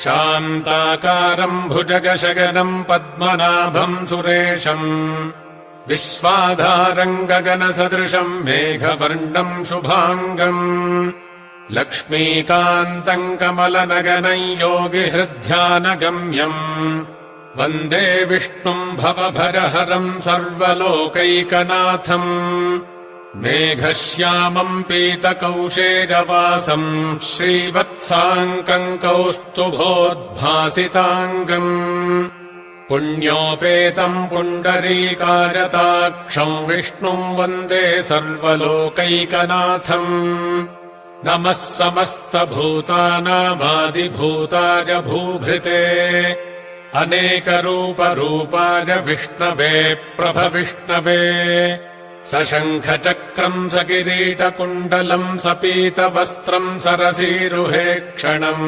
शान्ताकारम् भुजगशयनम् पद्मनाभम् सुरेशम् विश्वाधारम् गगनसदृशम् मेघवर्णम् शुभाङ्गम् लक्ष्मीकान्तम् कमलनगनम् योगिहृद्ध्यानगम्यम् वन्दे विष्णुम् भवभयहरम् सर्वलोकैकनाथम् मेघश्यामम् पीतकौशेरवासम् श्रीवत्साङ्कम् कौस्तुभोद्भासिताङ्गम् पुण्योपेतम् पुण्डरीकारताक्षम् विष्णुम् वन्दे सर्वलोकैकनाथम् नमः समस्तभूतानामादिभूताय भूभृते अनेकरूपरूपाय विष्णवे प्रभविष्णवे सशङ्खचक्रम् सकिरीटकुण्डलम् सपीतवस्त्रम् सरसीरुहे क्षणम्